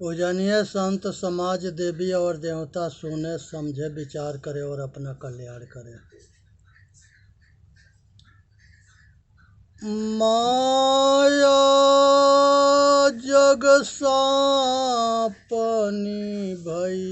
पूजनीय संत समाज देवी और देवता सुने समझे विचार करे और अपना कल्याण करे। माया जग सापनी भई,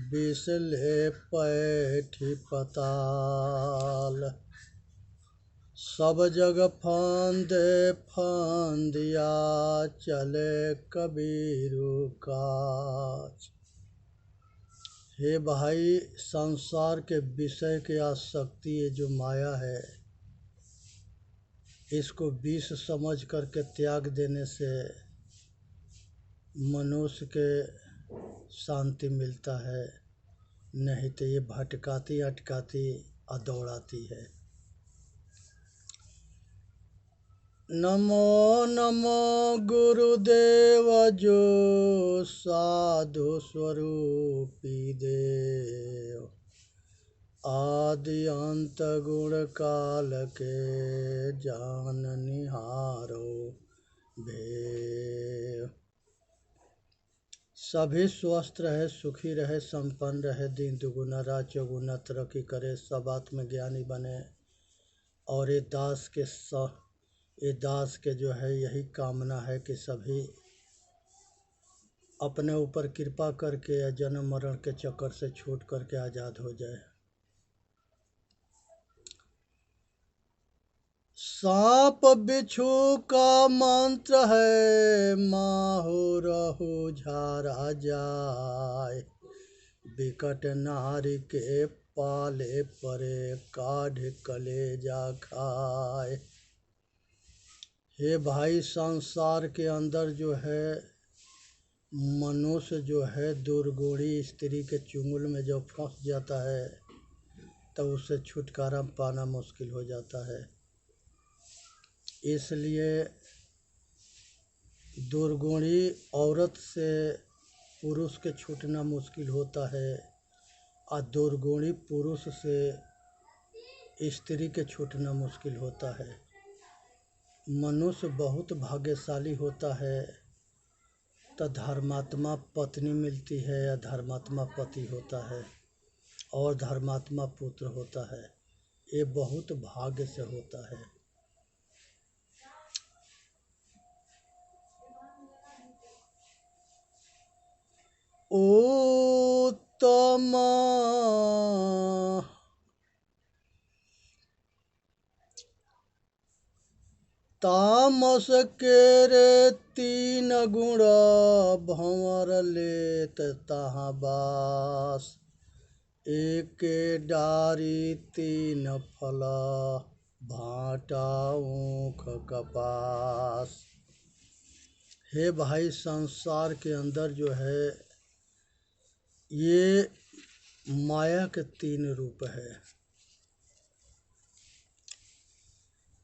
बिसले पैठी पताल। सब जग फांदे फांदिया, चले कबीरू काज। हे भाई, संसार के विषय की आसक्ति, ये जो माया है, इसको विष समझ करके त्याग देने से मनुष्य के शांति मिलता है, नहीं तो ये भटकाती अटकाती दौड़ाती है। नमो नमो गुरुदेव जो साधु स्वरूपी देव, आदि अंत गुण काल के जान निहारो भेव। सभी स्वस्थ रहे, सुखी रहे, संपन्न रहे, दिन दुगुना रात चौगुना तरक्की करे, सब आत्मज्ञानी बने। और ये दास के जो है यही कामना है कि सभी अपने ऊपर कृपा करके या जन्म मरण के चक्कर से छूट करके आज़ाद हो जाए। सांप बिच्छू का मंत्र है, माहो रहो झारा जाए। विकट नारी के पाले परे, काढ़ कलेजा खाए। हे भाई, संसार के अंदर जो है मनुष्य जो है दुर्गुणी स्त्री के चुंगल में जब फंस जाता है तो उससे छुटकारा पाना मुश्किल हो जाता है। इसलिए दुर्गुणी औरत से पुरुष के छूटना मुश्किल होता है और दुर्गुणी पुरुष से स्त्री के छूटना मुश्किल होता है। मनुष्य बहुत भाग्यशाली होता है तो धर्मात्मा पत्नी मिलती है या धर्मात्मा पति होता है और धर्मात्मा पुत्र होता है। ये बहुत भाग्य से होता है। उत्तम तामस केरे तीन गुण, भंवर लेत तहाँ बास। एक डारी तीन फला, भाटा ऊख कपास। हे भाई, संसार के अंदर जो है ये माया के तीन रूप है,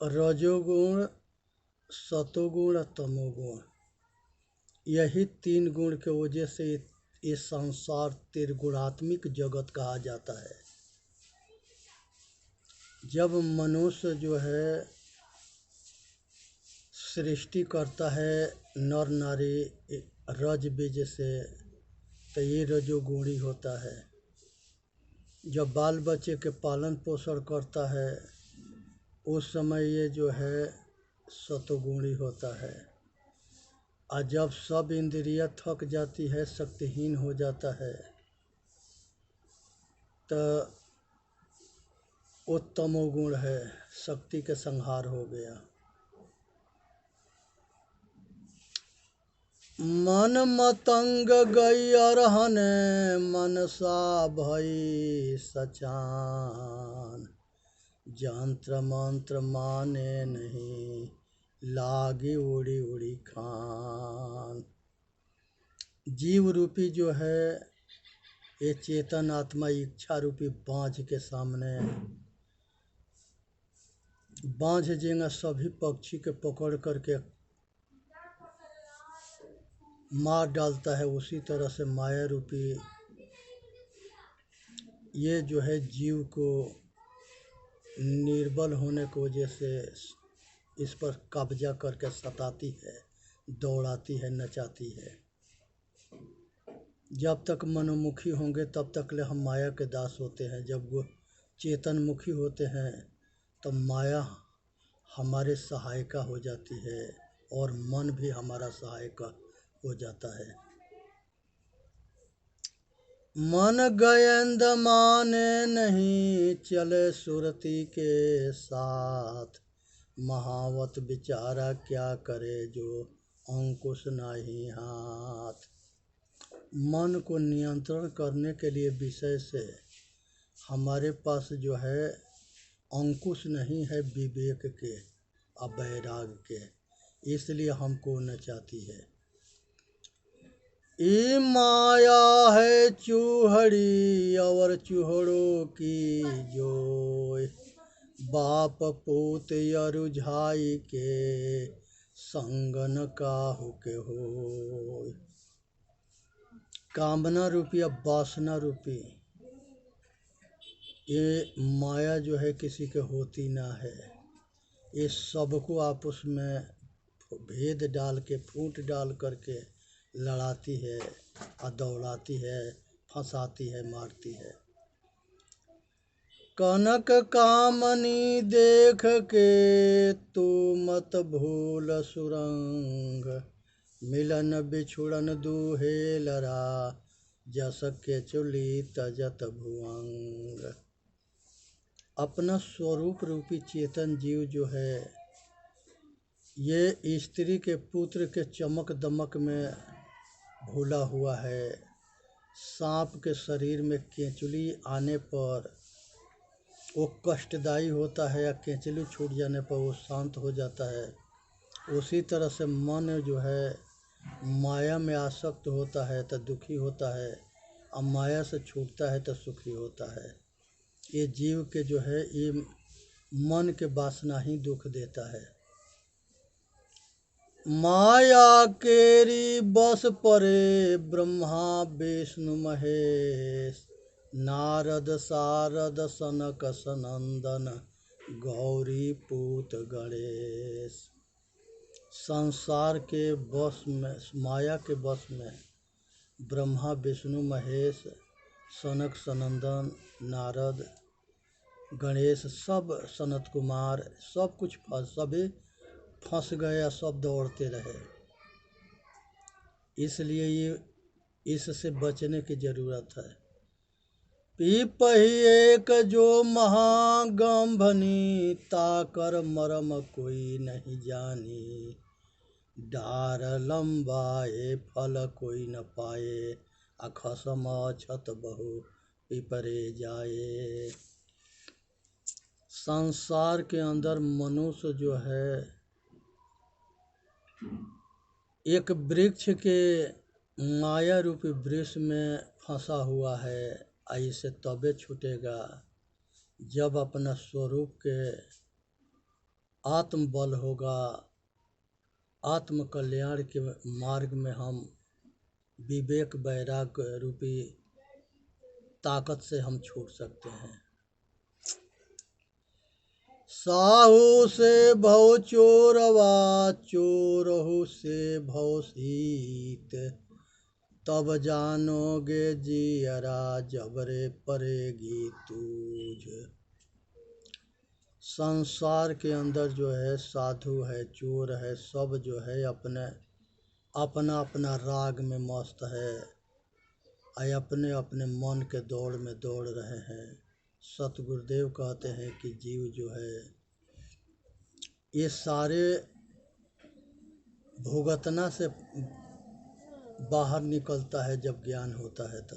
रजोगुण, सतोगुण, तमोगुण। यही तीन गुण के वजह से ये संसार त्रिगुणात्मिक जगत कहा जाता है। जब मनुष्य जो है सृष्टि करता है नर नारी रज बीज से, तो ये रजोगुणी होता है। जब बाल बच्चे के पालन पोषण करता है उस समय ये जो है सतोगुणी होता है। और जब सब इंद्रियां थक जाती है, शक्तिहीन हो जाता है, तो वो तमोगुण है, शक्ति के संहार हो गया। मन मतंग गई अरहने, मनसा भई सचान। यंत्र मंत्र माने नहीं, लागी उड़ी उड़ी खान। जीव रूपी जो है ये चेतन आत्मा इच्छा रूपी बाँझ के सामने, बाँझ जेंगा सभी पक्षी के पकड़ करके मार डालता है, उसी तरह से माया रूपी ये जो है जीव को निर्बल होने की वजह से इस पर कब्जा करके सताती है, दौड़ाती है, नचाती है। जब तक मनोमुखी होंगे तब तक ले हम माया के दास होते हैं। जब वो चेतनमुखी होते हैं तो माया हमारे सहायिका हो जाती है और मन भी हमारा सहायिका हो जाता है। मन गयंद माने नहीं, चले सुरती के साथ। महावत बिचारा क्या करे, जो अंकुश नहीं हाथ। मन को नियंत्रण करने के लिए विषय से हमारे पास जो है अंकुश नहीं है विवेक के और वैराग के, इसलिए हमको नचाती है। ये माया है चूहड़ी और चूहड़ों की जोय। बाप पूत अरुझाई के संगन काहू के हो। कामना रूपी या वासना रूपी ये माया जो है किसी के होती ना है। ये सबको आपस में भेद डाल के, फूट डाल करके लड़ाती है और दौड़ाती है, फंसाती है, मारती है। कनक कामनी देख के तू मत भूल सुरंग। मिलन बिछुड़न दूहे लरा, जस के चुली तजत भुअंग। अपना स्वरूप रूपी चेतन जीव जो है ये स्त्री के पुत्र के चमक दमक में भूला हुआ है। सांप के शरीर में केंचुली आने पर वो कष्टदायी होता है या केंचुली छूट जाने पर वो शांत हो जाता है। उसी तरह से मन जो है माया में आसक्त होता है तो दुखी होता है और माया से छूटता है तो सुखी होता है। ये जीव के जो है ये मन के वासना ही दुख देता है। माया केरी बस परे ब्रह्मा विष्णु महेश। नारद सारद सनक सनंदन गौरी पूत गणेश। संसार के बस में, माया के बस में ब्रह्मा विष्णु महेश, सनक सनंदन, नारद, गणेश, सब सनत कुमार, सब कुछ सभी फंस गए, सब दौड़ते रहे। इसलिए ये इससे बचने की ज़रूरत है। पीपही एक जो महागंभनी, ताकर मरम कोई नहीं जानी। डार लंबाए फल कोई न पाए, अखसम छत बहु पिपरे जाए। संसार के अंदर मनुष्य जो है एक वृक्ष के माया रूपी वृक्ष में फंसा हुआ है। ऐसे तबे छूटेगा जब अपना स्वरूप के आत्मबल होगा। आत्म कल्याण के मार्ग में हम विवेक वैराग रूपी ताकत से हम छूट सकते हैं। साहू से भव चोरवा, चोरहु से भव सीत। तब जानोगे जियरा, जबरे परेगी तूझ। संसार के अंदर जो है साधु है, चोर है, सब जो है अपना अपना राग में मस्त है, अपने अपने मन के दौड़ में दौड़ रहे हैं। सतगुरुदेव कहते हैं कि जीव जो है ये सारे भुगतना से बाहर निकलता है जब ज्ञान होता है तो।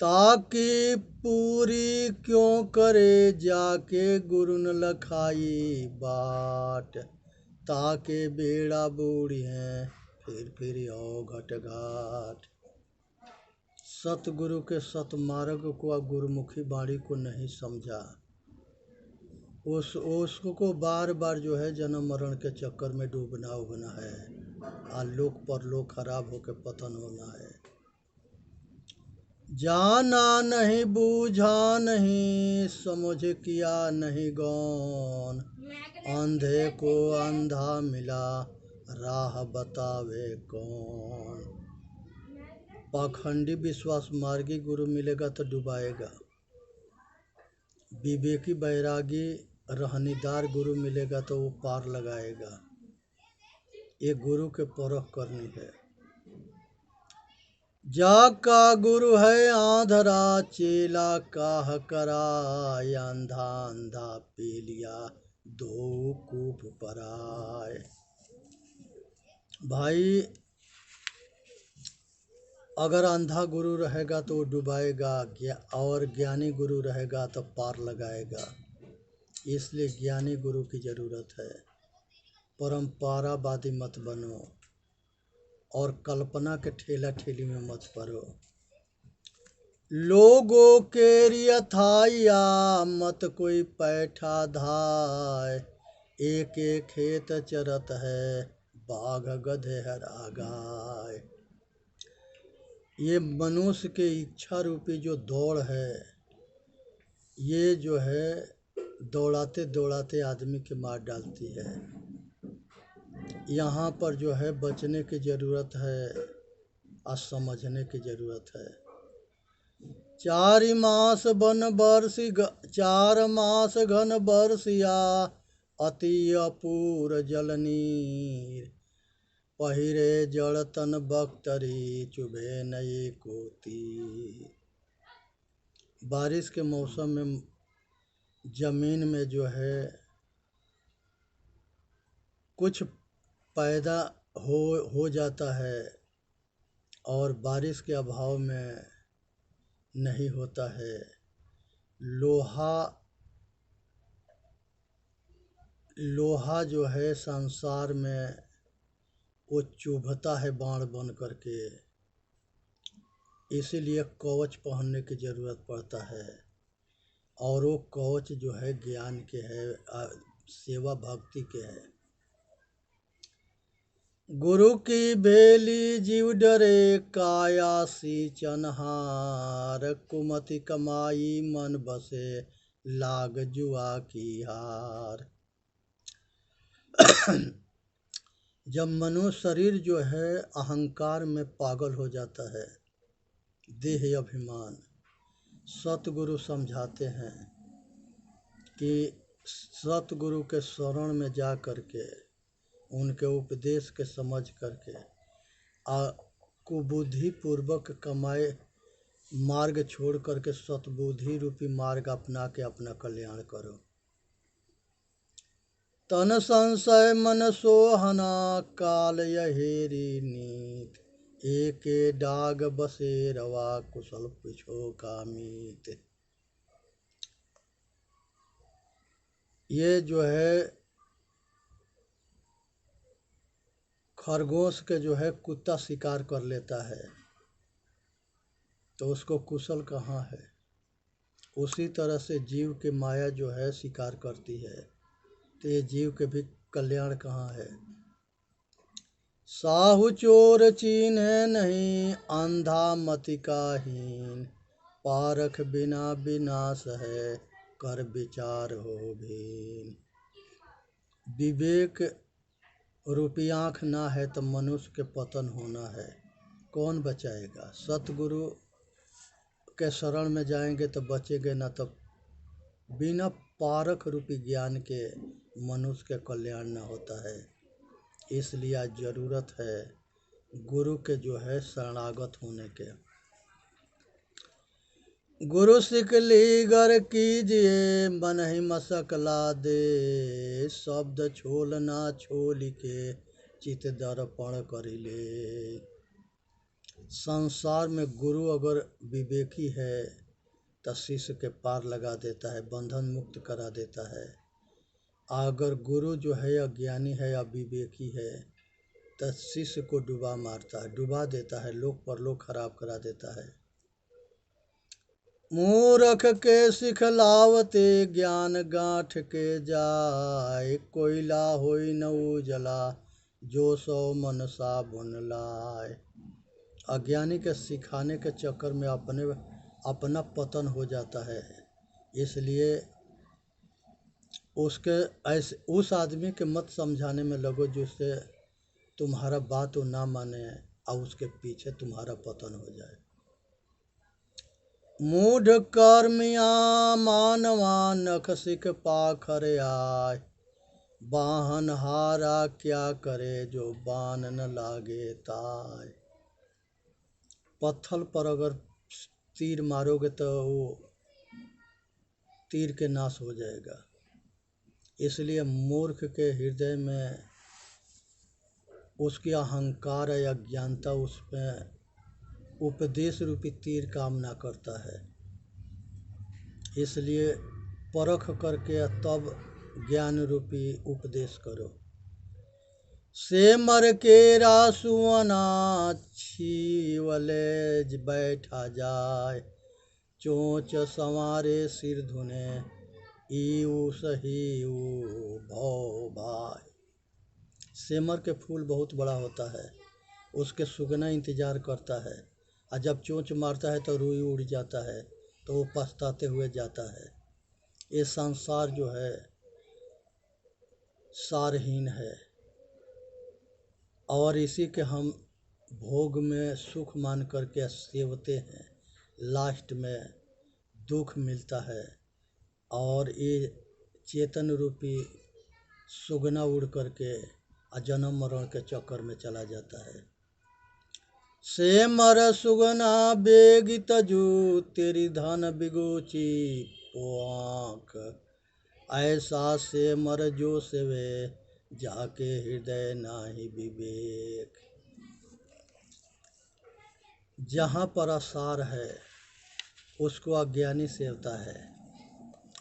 ताकि पूरी क्यों करे, जाके गुरु न लखाई बाट। ताके बेड़ा बूढ़ी हैं, फिर आओ घट घाट। सतगुरु के सतमार्ग को और गुरुमुखी वाणी को नहीं समझा, उसको बार बार जो है जन्म मरण के चक्कर में डूबना उबना है और लोक परलोक खराब होकर पतन होना है। जाना नहीं बूझा नहीं, समझ किया नहीं गौन। अंधे को अंधा मिला, राह बतावे कौन। पाखंडी विश्वास मार्गी गुरु मिलेगा तो डुबाएगा, विवेकी बैरागी रहनीदार गुरु मिलेगा तो वो पार लगाएगा। ये गुरु के परख करनी है। जाका गुरु है आंधरा, चेला काह कराय, अंधा अंधा पी लिया दो कूप पराय। भाई अगर अंधा गुरु रहेगा तो वो डुबाएगा, और ज्ञानी गुरु रहेगा तो पार लगाएगा। इसलिए ज्ञानी गुरु की ज़रूरत है। परंपरावादी मत बनो और कल्पना के ठेला ठेली में मत पड़ो। लोगों के रियथाया मत कोई पैठा धाय, एक एक खेत चरत है बाघ गधे हरा गाय। ये मनुष्य के इच्छा रूपी जो दौड़ है, ये जो है दौड़ाते दौड़ाते आदमी के मार डालती है। यहाँ पर जो है बचने की ज़रूरत है और समझने की ज़रूरत है। 4 मास घन बरसिया, अति अपूर जल नीर, पहिरे जड़ तन बख्तरी, चुभे नई को तीर। बारिश के मौसम में ज़मीन में जो है कुछ पैदा हो जाता है और बारिश के अभाव में नहीं होता है। लोहा जो है संसार में वो चुभता है बाण बन करके, इसीलिए कवच पहनने की ज़रूरत पड़ता है। और वो कवच जो है ज्ञान के है, सेवा भक्ति के है। गुरु की भेली जीव डरे, काया सी चनहार, कुमति कमाई मन बसे, लाग जुआ की हार। जब मनुष्य शरीर जो है अहंकार में पागल हो जाता है, देह अभिमान, सतगुरु समझाते हैं कि सतगुरु के शरण में जा करके उनके उपदेश के समझ करके कुबुद्धि पूर्वक कमाए मार्ग छोड़ करके सतबुद्धि रूपी मार्ग अपना के अपना कल्याण करो। तन संशय मन सोहना, काल यहेरी नीत, एके डाग बसे रवा, कुशल पिछो का मीत। ये जो है खरगोश के जो है कुत्ता शिकार कर लेता है तो उसको कुशल कहाँ है। उसी तरह से जीव के माया जो है शिकार करती है, तो ये जीव के भी कल्याण कहाँ है। साहु चोर चीन्हे नहीं, अंधा मति का हीन, पारख बिना विनाश है, कर विचार हो भीन। विवेक रूपी आँख ना है तो मनुष्य के पतन होना है। कौन बचाएगा? सतगुरु के शरण में जाएंगे तो बचेंगे, ना तो बिना पारख रूपी ज्ञान के मनुष्य के कल्याण न होता है। इसलिए ज़रूरत है गुरु के जो है शरणागत होने के। गुरु सिकली गर कीजिए, मन ही मसक ला दे, शब्द छोल ना छोल के, चित दर्पण करी ले। संसार में गुरु अगर विवेकी है तो शिष्य के पार लगा देता है, बंधन मुक्त करा देता है। अगर गुरु जो है अज्ञानी है या विवेकी है तो शिष्य को डुबा मारता है, डुबा देता है, लोक परलोक खराब करा देता है। मूर्ख के सिखलावते, ज्ञान गांठ के जाय, कोयला होई न उजला, जो सो मन साबुन लाय। अज्ञानी के सिखाने के चक्कर में अपना पतन हो जाता है। इसलिए उस आदमी के मत समझाने में लगो जिससे तुम्हारा बात वो ना माने और उसके पीछे तुम्हारा पतन हो जाए। मूढ़ कर्मिया मानवा नख सिख पाखर आय, बाहन हारा क्या करे जो बान न लागे ताय। पत्थर पर अगर तीर मारोगे तो वो तीर के नाश हो जाएगा। इसलिए मूर्ख के हृदय में उसकी अहंकार या ज्ञानता उसमें उपदेश रूपी तीर काम ना करता है। इसलिए परख करके तब ज्ञान रूपी उपदेश करो। से मर के रासुअना छीवले बैठा जाए, चोंच संवारे सिर धुने ईऊ सही भौ भाई। सेमर के फूल बहुत बड़ा होता है, उसके सुगना इंतजार करता है, और जब चोंच मारता है तो रुई उड़ जाता है, तो वो पछताते हुए जाता है। ये संसार जो है सारहीन है, और इसी के हम भोग में सुख मान करके सेवते हैं। लास्ट में दुख मिलता है, और ये चेतन रूपी सुगना उड़ करके जन्म मरण के चक्कर में चला जाता है। से मर सुगना बेगित जू, तेरी धन बिगोची पोआंख, ऐसा से मर जो सेवे जाके हृदय नाही विवेक। जहाँ पर असार है उसको अज्ञानी सेवता है,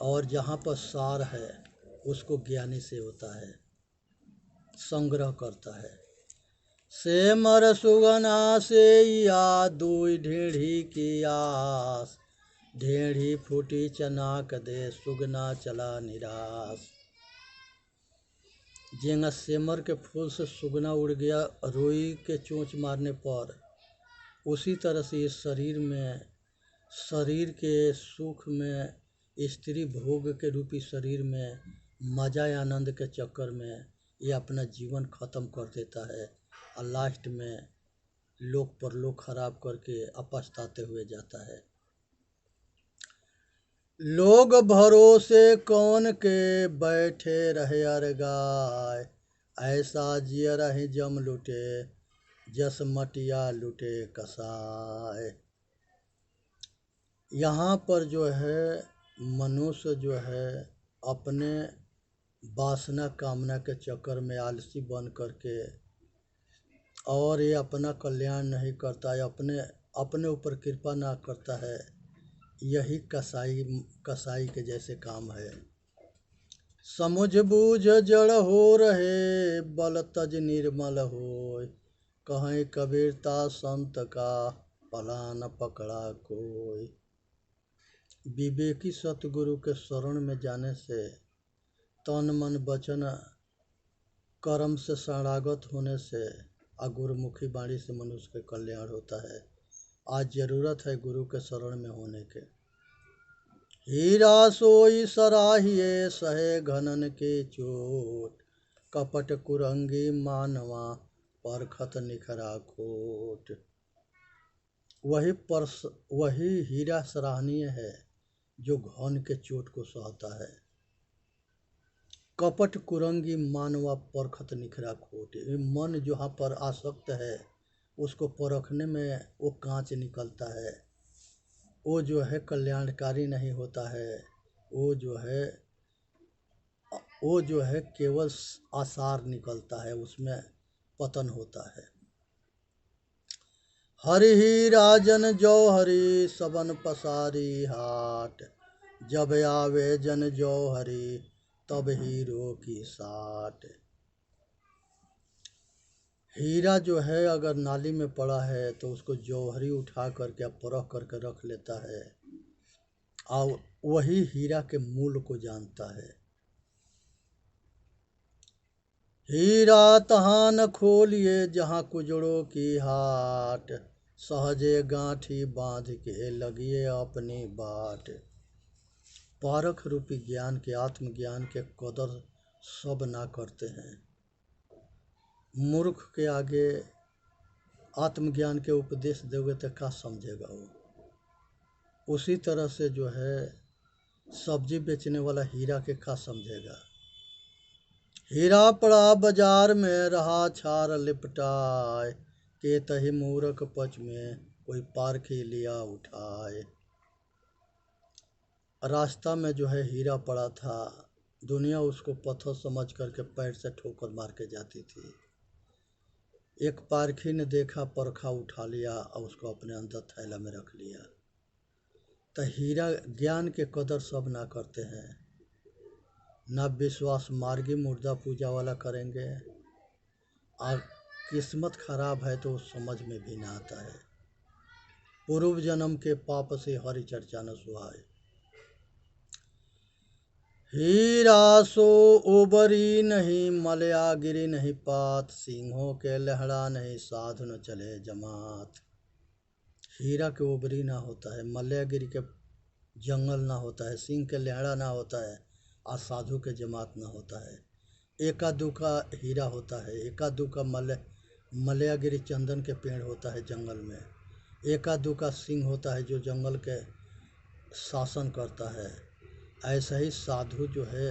और जहाँ पर सार है उसको ज्ञानी सेवता है, संग्रह करता है। से मर सुगना से या दुई ढेढ़ी की आस, ढेढ़ी फूटी चनाक दे सुगना चला निराश। जेंगा सेमर के फूल से सुगना उड़ गया रुई के चोंच मारने पर, उसी तरह से इस शरीर के सुख में, स्त्री भोग के रूपी शरीर में मजा आनंद के चक्कर में ये अपना जीवन खत्म कर देता है, और लास्ट में लोक परलोक खराब करके पछताते हुए जाता है। लोग भरोसे कौन के बैठे रहे अरगाय, ऐसा जिया रहे जम लुटे जस मटिया लुटे कसाय। यहाँ पर जो है मनुष्य जो है अपने वासना कामना के चक्कर में आलसी बन करके, और ये अपना कल्याण नहीं करता है, अपने ऊपर कृपा ना करता है। यही कसाई के जैसे काम है। समुझ बूझ जड़ हो रहे, बल तज निर्मल होय, कहीं कबीरता संत का पला न पकड़ा कोई। विवेकी सतगुरु के शरण में जाने से तन मन वचन कर्म से शरणागत होने से गुरुमुखी वाणी से मनुष्य के कल्याण होता है। आज जरूरत है गुरु के शरण में होने के। हीरा सोई सराहिए सहे घनन के चोट, कपट कुरंगी मानवा परखत निखरा खोट। वही हीरा सराहनीय है जो घन के चोट को सहता है। कपट कुरंगी मानवा परखत निखरा खोट। मन जहाँ पर आसक्त है उसको परखने में वो कांच निकलता है, वो जो है कल्याणकारी नहीं होता है, वो जो है केवल आसार निकलता है, उसमें पतन होता है। हरि ही राजन जौहरी सबन पसारी हाट, जब आवे जन जौहरी तब हीरो की साट। हीरा जो है अगर नाली में पड़ा है तो उसको जौहरी उठा करके परख करके रख लेता है, और वही हीरा के मूल को जानता है। हीरा तहाँ न खोलिए जहाँ कुजड़ों की हाट, सहजे गांठी बांध के लगिए अपनी बाट। पारख रूपी ज्ञान के, आत्मज्ञान के कदर सब ना करते हैं। मूर्ख के आगे आत्मज्ञान के उपदेश दोगे तो क्या समझेगा वो। उसी तरह से जो है सब्जी बेचने वाला हीरा के क्या समझेगा। हीरा पड़ा बाजार में रहा छार लिपटाए, के तही मूर्ख पच में कोई पारखी लिया उठाए। रास्ता में जो है हीरा पड़ा था, दुनिया उसको पत्थर समझ करके पैर से ठोकर मार के जाती थी। एक पारखी ने देखा, परखा, उठा लिया और उसको अपने अंदर थैला में रख लिया। तो हीरा ज्ञान के कदर सब ना करते हैं, ना विश्वास मार्गी मुर्दा पूजा वाला करेंगे, और किस्मत खराब है तो समझ में भी ना आता है। पूर्व जन्म के पाप से हरि चर्चा न सुहाए। हीरा सो ओबरी नहीं, मलया गिरी नहीं पात, सिंहों के लहड़ा नहीं, साधु न चले जमात। हीरा के ओबरी ना होता है, मलयागिरी के जंगल ना होता है, सिंह के लहड़ा ना होता है, और साधु के जमात ना होता है। एका दुका हीरा होता है, एका दुका मलयागिरी चंदन के पेड़ होता है जंगल में, एका दुका सिंह होता है जो जंगल के शासन करता है। ऐसा ही साधु जो है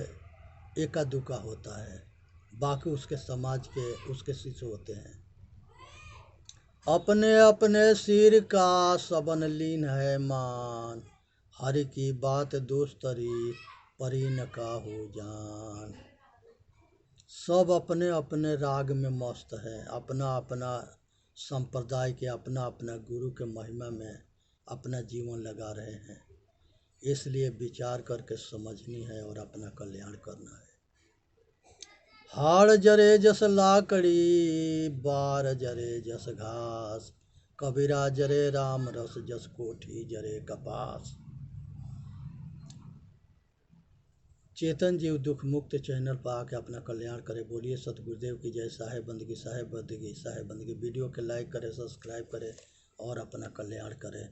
एका दुका होता है, बाकी उसके समाज के उसके शिष्य होते हैं। अपने अपने सिर का सबन लीन है मान, हरि की बात दोस्तरी परी न काहू जान। सब अपने अपने राग में मस्त है, अपना अपना संप्रदाय के, अपना अपना गुरु के महिमा में अपना जीवन लगा रहे हैं। इसलिए विचार करके समझनी है और अपना कल्याण करना है। हाड़ जरे जस लाकड़ी, बार जरे जस घास, कबीरा जरे राम रस, जस कोठी जरे कपास। चेतन जीव दुख मुक्त चैनल पर आके अपना कल्याण करे। बोलिए सतगुरुदेव की जय। साहेब बंदगी, साहेब बंदगी, साहेब बंदगी। वीडियो के लाइक करें, सब्सक्राइब करें और अपना कल्याण करें।